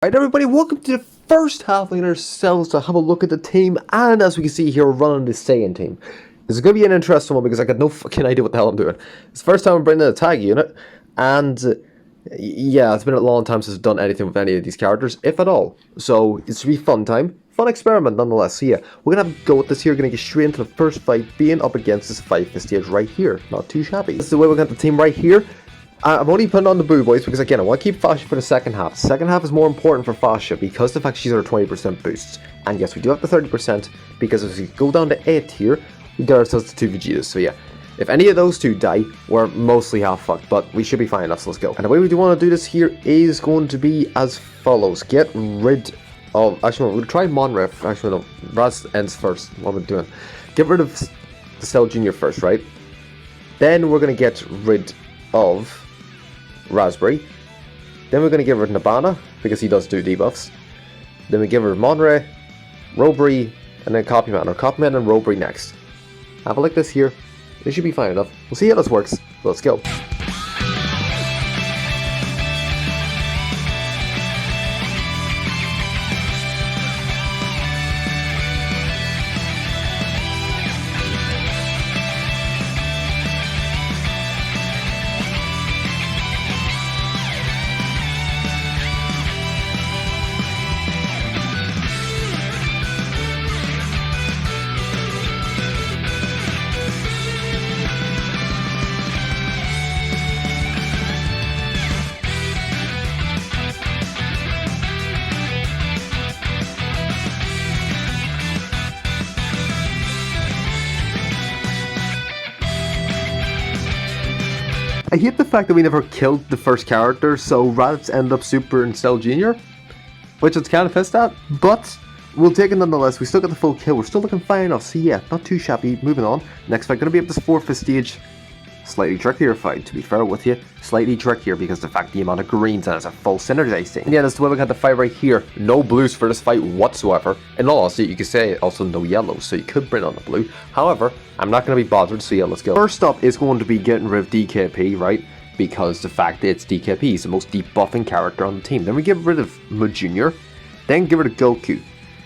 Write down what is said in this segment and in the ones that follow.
Alright everybody, welcome to the first half of ourselves to have a look at the team, and as we can see here, we're running the Saiyan team. This is going to be an interesting one because I got no fucking idea what the hell I'm doing. It's the first time I'm bringing in a tag unit, and yeah, it's been a long time since I've done anything with any of these characters, if at all. So, it should be fun time. Fun experiment nonetheless. So yeah, we're going to have to go with this here, going to get straight into the first fight, being up against this 5 stage right here. Not too shabby. This is the way we're going to have the team right here. I'm only putting on the Boo Boys because, again, I want to keep Fasha for the second half. The second half is more important for Fasha because the fact she's at her 20% boosts. And yes, we do have the 30% because if we go down to 8 here, we get ourselves to 2 Vegetas. So yeah, if any of those two die, we're mostly half fucked, but we should be fine enough, so let's go. And the way we do want to do this here is going to be as follows. Get rid of... Actually, no, we'll try Monref. Actually, no. Raz ends first. What am I doing? Get rid of the Cell Jr. first, right? Then we're going to get rid of Raspberry. Then we're going to get rid of Nabana because he does do debuffs. Then we give rid of Monray, Robry, and then Copyman, or Copyman and Robry next. Have a like this here. It should be fine enough. We'll see how this works. Let's go. I hate the fact that we never killed the first character, so Raditz ended up Super and Cell Jr., which it's kind of pissed at, but we'll take it nonetheless. We still got the full kill, we're still looking fine enough, so yeah, not too shabby. Moving on, next fight, gonna be up this 4th stage, slightly trickier fight, to be fair with you, slightly trickier because the fact the amount of greens and it's a full synergizing. And yeah, that's the way we got the fight right here. No blues for this fight whatsoever. In all honesty, you could say also no yellows, so you could bring on the blue. However, I'm not going to be bothered, so yeah, let's go. First up is going to be getting rid of DKP, right? Because the fact that it's DKP, he's the most debuffing character on the team. Then we get rid of Mud Jr., then get rid of Goku,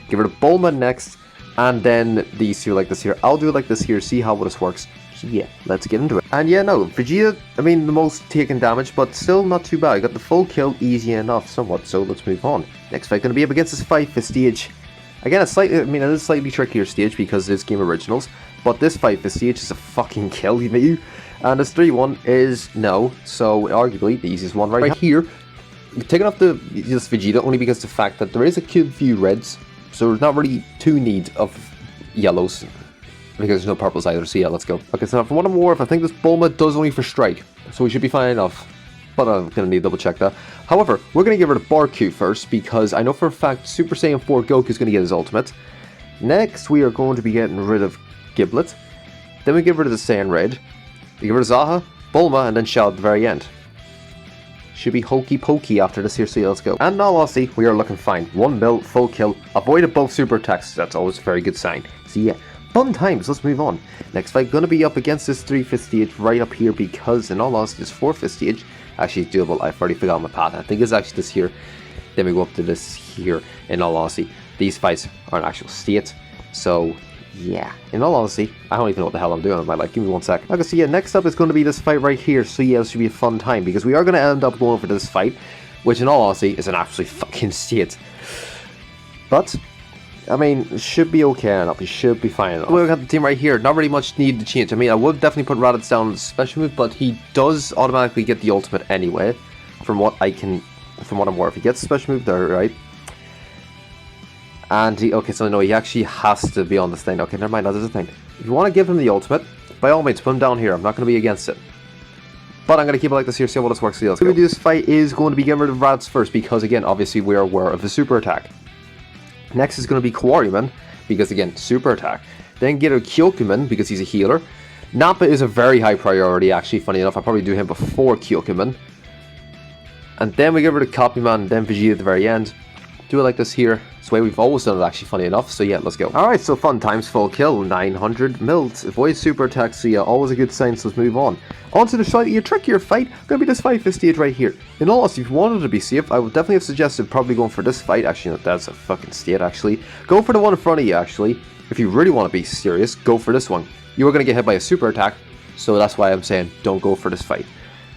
get rid of Bulma next, and then these two like this here. I'll do it like this here, see how this works. So yeah, let's get into it. And yeah, no, Vegeta, I mean, the most taken damage, but still not too bad. I got the full kill easy enough, somewhat, so let's move on. Next fight going to be up against this 5th stage. Again, it is a slightly trickier stage because it's Game Originals, but this 5th stage is a fucking kill, you. And this 3-1 is no, so arguably the easiest one right here. Taking off this Vegeta only because the fact that there is a few reds, so there's not really too need of yellows. Because there's no purples either, so yeah, let's go. Okay, so now for what I'm aware of, I think this Bulma does only for strike, so we should be fine enough. But I'm going to need to double check that. However, we're going to get rid of Barku first, because I know for a fact Super Saiyan 4 Goku is going to get his ultimate. Next, we are going to be getting rid of Giblet. Then we get rid of the Saiyan Red. We get rid of Zaha, Bulma, and then Shao at the very end. Should be hokey pokey after this here, so yeah, let's go. And now, honestly, we are looking fine. 1 mil, full kill, avoided both super attacks. That's always a very good sign. So yeah. Fun times, let's move on. Next fight, gonna be up against this 3th stage right up here because in all honesty, this 4th stage actually is doable. I've already forgotten my path. I think it's actually this here. Then we go up to this here. In all honesty, these fights are an actual state. So yeah, in all honesty, I don't even know what the hell I'm doing in my life. Give me 1 sec. Okay, so yeah, next up is going to be this fight right here. So yeah, this should be a fun time because we are going to end up going for this fight, which in all honesty is an absolute fucking state. But I mean, it should be okay enough. It should be fine enough. We've got the team right here. Not really much need to change. I mean, I would definitely put Raditz down on the special move, but he does automatically get the ultimate anyway. From what I'm aware of, he gets the special move there, right? And okay, so no, he actually has to be on this thing. Okay, never mind. That is the thing. If you want to give him the ultimate, by all means, put him down here. I'm not going to be against it. But I'm going to keep it like this here, see how this works. So let's go. This fight is going to be getting rid of Raditz first, because again, obviously, we are aware of the super attack. Next is going to be Quarryman, because again, super attack. Then get a Kyokuman, because he's a healer. Nappa is a very high priority, actually, funny enough. I'll probably do him before Kyokuman. And then we get rid of Copyman, and then Vegeta at the very end. do it like this here. It's the way we've always done it, actually, funny enough. So yeah, let's go. Alright, so fun times, full kill, 900 mils. Avoid super attack, so yeah, always a good sign, so let's move on. On to the slightly trickier fight, gonna be this fight for stage right here. In all honesty, if you wanted to be safe, I would definitely have suggested probably going for this fight. Actually, no, that's a fucking state, actually. Go for the one in front of you, actually. If you really want to be serious, go for this one. You are gonna get hit by a super attack, so that's why I'm saying don't go for this fight.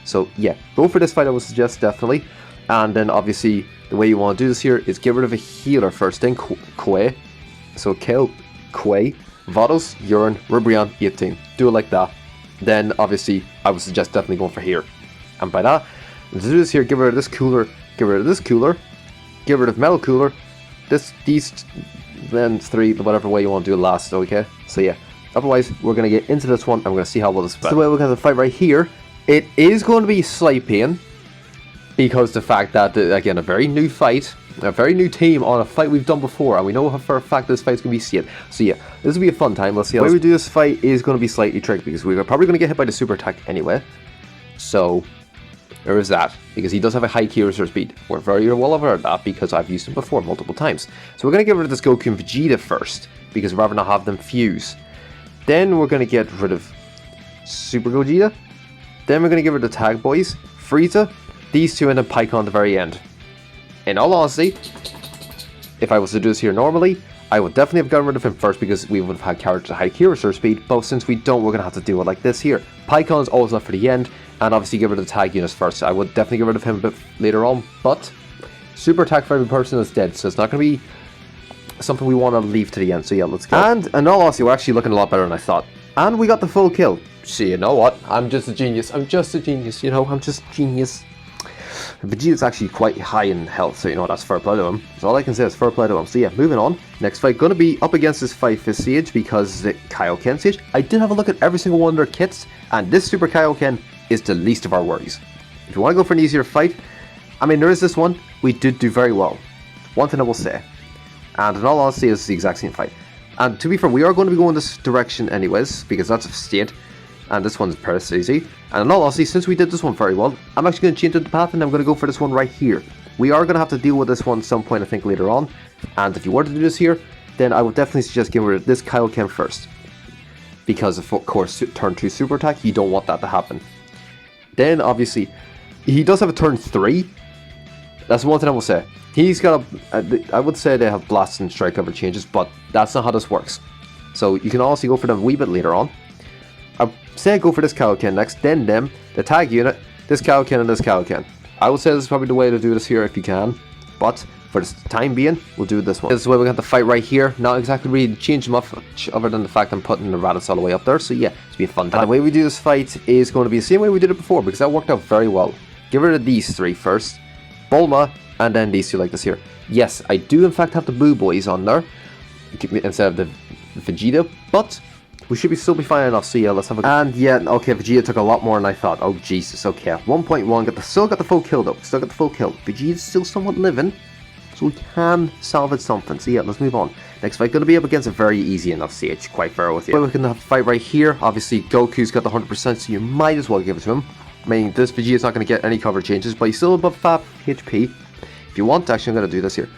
So yeah, go for this fight, I would suggest, definitely. And then obviously, the way you want to do this here is get rid of a healer first, then Quay. So kill Quay, Vados, Urine, Ribrianne, 18. Do it like that. Then obviously, I would suggest definitely going for here. And by that, to do this here, get rid of this cooler, get rid of this cooler, get rid of metal cooler, these, then 3, whatever way you want to do it last, okay? So yeah, otherwise, we're going to get into this one, and we're going to see how well this fight. So the way we're going to fight right here, it is going to be slight pain. Because the fact that, again, a very new fight, a very new team on a fight we've done before, and we know for a fact this fight's going to be safe. So yeah, this will be a fun time. Let's see how the way we do this fight is going to be slightly tricky, because we're probably going to get hit by the super attack anyway. So, there is that, because he does have a high key reserve speed. We're very well aware of that, because I've used him before multiple times. So we're going to get rid of this Goku and Vegeta first, because we'd rather not have them fuse. Then we're going to get rid of Super Gogeta. Then we're going to get rid of the Tag Boys, Frieza, these two, and then Pikkon at the very end. In all honesty, if I was to do this here normally, I would definitely have gotten rid of him first because we would have had characters at high key reserve speed, but since we don't, we're going to have to do it like this here. Pikkon is always left for the end, and obviously get rid of the tag units first. I would definitely get rid of him a bit later on, but super attack for every person is dead, so it's not going to be something we want to leave to the end, so yeah, let's go. And in all honesty, we're actually looking a lot better than I thought. And we got the full kill. So you know what? I'm just a genius. I'm just a genius, you know? I'm just a genius. Vegeta's actually quite high in health, so you know that's fair play to him. So all I can say is fair play to him. So yeah, moving on. Next fight gonna be up against this fight for Sage because the Kaioken Sage. I did have a look at every single one of their kits, and this Super Kaioken is the least of our worries. If you want to go for an easier fight, I mean there is this one. We did do very well. One thing I will say, and in all honesty, it's the exact same fight. And to be fair, we are going to be going this direction anyways because that's a state. And this one's pretty easy. And in all honesty, since we did this one very well, I'm actually going to change the path and I'm going to go for this one right here. We are going to have to deal with this one at some point, I think, later on. And if you were to do this here, then I would definitely suggest getting rid of this Kaioken first. Because of course, turn 2 super attack, you don't want that to happen. Then, obviously, he does have a turn 3. That's one thing I will say. He's got I would say they have blast and strike cover changes, but that's not how this works. So you can also go for them a wee bit later on. I'd say go for this Kaioken next, then them, the tag unit, this Kaioken and this Kaioken. I would say this is probably the way to do this here if you can, but for the time being, we'll do this one. This is where we're going to have to fight right here. Not exactly really change much other than the fact I'm putting the Raditz all the way up there, so yeah, it's be a fun time. And the way we do this fight is going to be the same way we did it before, because that worked out very well. Get rid of these 3 first, Bulma, and then these 2 like this here. Yes, I do in fact have the Blue Boys on there, instead of the Vegeta, but we should still be fine enough, so yeah, let's have a... And yeah, okay, Vegeta took a lot more than I thought. Oh, Jesus, okay. 1.1, still got the full kill, though. Still got the full kill. Vegeta's still somewhat living, so we can salvage something. So yeah, let's move on. Next fight, going to be up against a very easy enough Sage, quite fair with you. But we're going to have a fight right here. Obviously, Goku's got the 100%, so you might as well give it to him. I mean, this Vegeta's not going to get any cover changes, but he's still above 5 HP. If you want, actually, I'm going to do this here.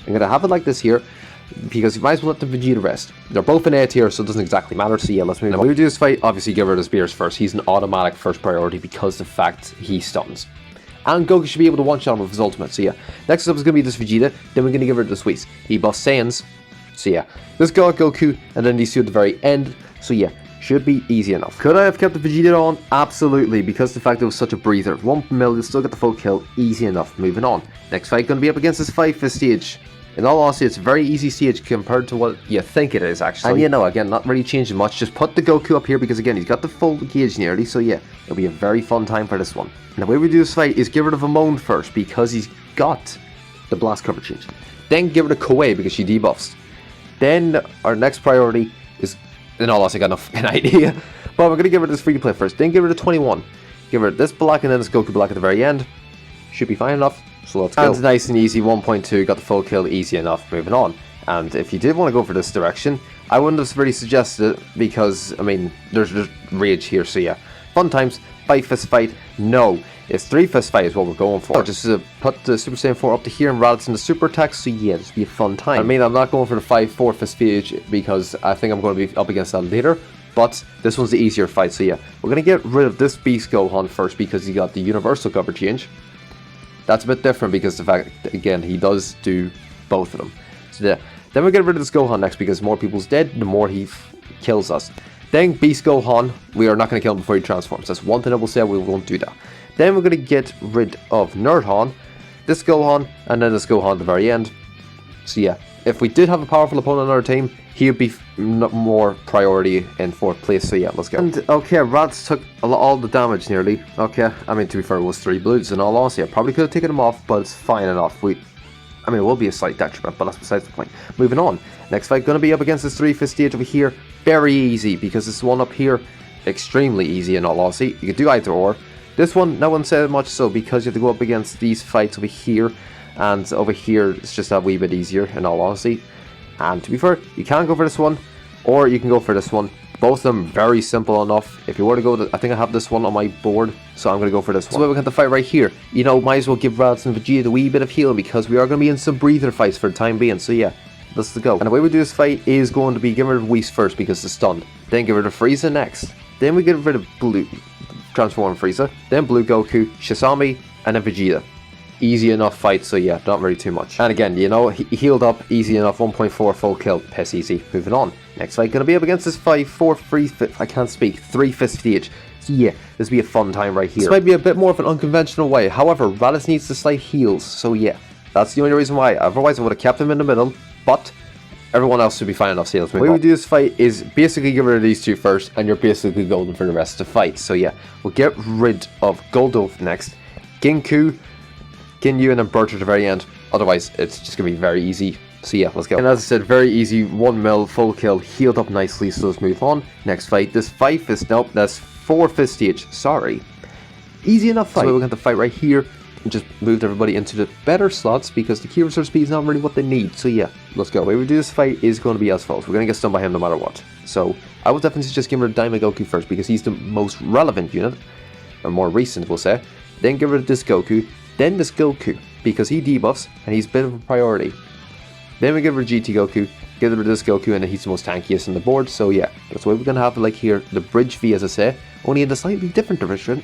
I'm going to have it like this here, because you might as well let the Vegeta rest. They're both in A tier, so it doesn't exactly matter. So yeah, let's move on. When we do this fight, obviously give rid of his Spears first. He's an automatic first priority because of the fact he stuns. And Goku should be able to one-shot him with his ultimate. So yeah, next up is going to be this Vegeta. Then we're going to give rid of the Sweets. He buffs Saiyans. So yeah, this got Goku, and then these 2 at the very end. So yeah, should be easy enough. Could I have kept the Vegeta on? Absolutely, because the fact it was such a breather. 1 million, still got the full kill. Easy enough. Moving on. Next fight going to be up against this fight for Stage. In all honesty, it's a very easy stage compared to what you think it is, actually. And you know, again, not really changing much. Just put the Goku up here because, again, he's got the full gauge nearly. So, yeah, it'll be a very fun time for this one. And the way we do this fight is get rid of Amon first because he's got the blast cover change. Then get rid of Koei because she debuffs. Then our next priority is... In all honesty, I got no fucking idea. But we're going to get rid of this free-to-play first. Then get rid of 21. Get rid of this black and then this Goku black at the very end. Should be fine enough. So let's go. And nice and easy, 1.2, got the full kill, easy enough, moving on. And if you did want to go for this direction, I wouldn't have really suggested it because, I mean, there's rage here, so yeah. Fun times, fight fist fight, no. It's 3 fist fight is what we're going for. Just to put the Super Saiyan 4 up to here and Raditz in the super attack, so yeah, this will be a fun time. I mean, I'm not going for the 5-4 fist fight because I think I'm going to be up against that later, but this one's the easier fight, so yeah. We're going to get rid of this Beast Gohan first because he got the universal cover change. That's a bit different because the fact, again, he does do both of them. So yeah. Then we get rid of this Gohan next because the more people's dead, the more he kills us. Then Beast Gohan, we are not going to kill him before he transforms. That's one thing I will say, we won't do that. Then we're going to get rid of Nerdhan, this Gohan, and then this Gohan at the very end. So yeah, if we did have a powerful opponent on our team, he would be more priority in 4th place. So yeah, let's go. And okay, Raditz took all the damage nearly. Okay, I mean, to be fair, it was 3 blues in all honesty. I probably could have taken him off, but it's fine enough. I mean, it will be a slight detriment, but that's besides the point. Moving on. Next fight, going to be up against this 3-fist stage over here. Very easy, because this one up here, extremely easy in all honesty. You could do either or. This one, no one said much so, because you have to go up against these fights over here. And over here, it's just a wee bit easier in all honesty. And to be fair, you can go for this one, or you can go for this one. Both of them very simple enough. If you were to go to, I think I have this one on my board, so I'm going to go for this one. So we're going to fight right here. You know, might as well give Raditz and Vegeta a wee bit of healing because we are going to be in some breather fights for the time being. So yeah, let's go. And the way we do this fight is going to be give rid of Whis first because it's stunned. Then give rid of Frieza next. Then we get rid of Blue, transform Frieza. Then Blue Goku, Shisami, and then Vegeta. Easy enough fight, so yeah, not really too much. And again, you know, he healed up, easy enough, 1.4 full kill, piss easy. Moving on. Next fight, going to be up against this 3 fist stage. So yeah, this will be a fun time right here. This might be a bit more of an unconventional way, however, Raditz needs to slight heals, so yeah, that's the only reason why. Otherwise, I would have kept him in the middle, but everyone else should be fine enough, so let's move on. The way we do this fight is basically get rid of these two first, and you're basically golden for the rest of the fight. So yeah, we'll get rid of Goldo next, Ginku, Ginyu, and then Birch at the very end. Otherwise, it's just going to be very easy. So yeah, let's go. And as I said, very easy, 1 mil, full kill, healed up nicely, so let's move on. Next fight, this 5 fist, nope, that's 4 fist stage, sorry. Easy enough fight. So we're going to fight right here, and just moved everybody into the better slots, because the key reserve speed is not really what they need. So yeah, let's go. The way we do this fight is going to be as follows. We're going to get stunned by him no matter what. So I would definitely suggest giving rid of Daima Goku first, because he's the most relevant unit, or more recent, we'll say. Then get rid of this Goku, then this Goku, because he debuffs, and he's a bit of a priority. Then we get rid of GT Goku, get rid of this Goku, and then he's the most tankiest on the board, so yeah. That's why we're going to have, like here, the Bridge V, as I say, only in a slightly different direction.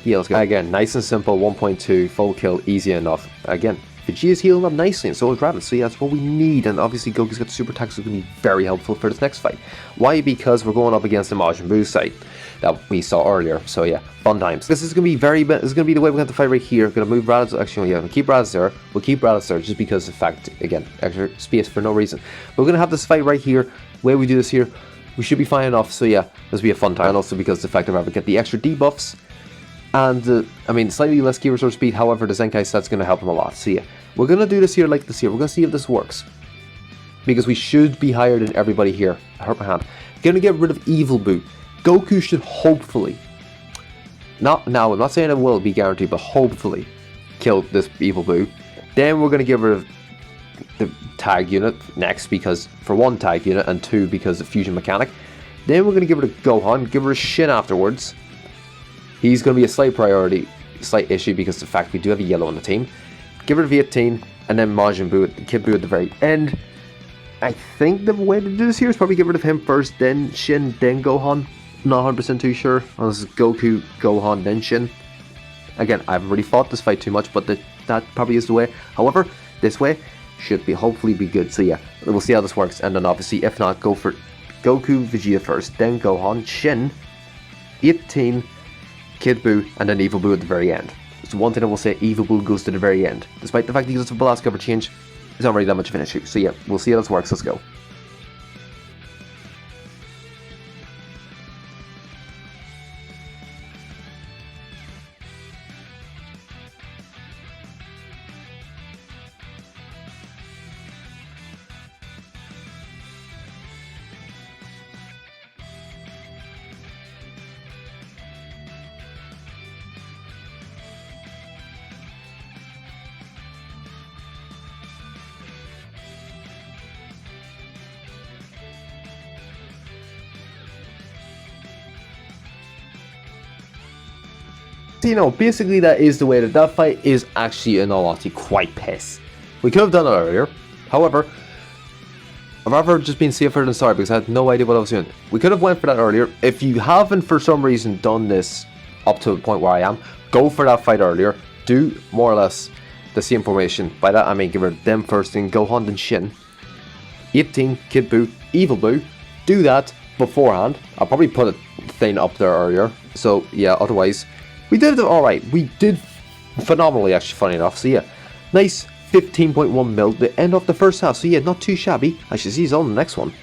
Yeah, let's go. Again, nice and simple, 1.2, full kill, easy enough. Again, Vegeta's healing up nicely, and so is Raditz, so yeah, that's what we need, and obviously Goku's got the super attack, so it's going to be very helpful for this next fight. Why? Because we're going up against the Majin Buu side that we saw earlier, so yeah, fun times. This is going to be this is going to be the way we're going to fight right here. We're going to move Raditz, actually, yeah, we'll keep Raditz there, just because of the fact, again, extra space for no reason. But we're going to have this fight right here, the way we do this here, we should be fine enough, so yeah, this will be a fun time, and also because of the fact that we're going to get the extra debuffs, and, I mean, slightly less key resource speed, however, the Zenkai set's going to help him a lot. So yeah, we're going to do this here like this here. We're going to see if this works. Because we should be higher than everybody here. I hurt my hand. Going to get rid of Evil Buu. Goku should hopefully, not now, I'm not saying it will be guaranteed, but hopefully kill this Evil Buu. Then we're going to get rid of the tag unit next, because for 1, tag unit, and 2, because of fusion mechanic. Then we're going to get rid of Gohan, give rid of Shin afterwards. He's going to be a slight priority, slight issue, because of the fact we do have a yellow on the team. Get rid of 18, and then Majin Buu, Kid Buu at the very end. I think the way to do this here is probably get rid of him first, then Shin, then Gohan. Not 100% too sure. Unless it's Goku, Gohan, then Shin. Again, I haven't really fought this fight too much, but that probably is the way. However, this way should be hopefully be good. So yeah, we'll see how this works, and then obviously, if not, go for Goku, Vegeta first, then Gohan, Shin, 18, Kid Buu, and then Evil Buu at the very end. So one thing I will say, Evil Buu goes to the very end. Despite the fact that he does a blast cover change, it's not really that much of an issue. So yeah, we'll see how this works. Let's go. you know, basically that is the way that fight is actually, in all honesty, quite piss. We could have done it earlier. However, I'd rather just been safer than sorry because I had no idea what I was doing. We could have went for that earlier. If you haven't for some reason done this up to the point where I am, go for that fight earlier. Do more or less the same formation. By that I mean give her them first thing, Gohan and Shin. 18, Kid Buu, Evil Buu. Do that beforehand. I'll probably put a thing up there earlier. So yeah, otherwise, we did it alright. We did phenomenally actually, funny enough. So yeah, nice 15.1 mil, the end of the first half. So yeah, not too shabby. I should see you all in the next one.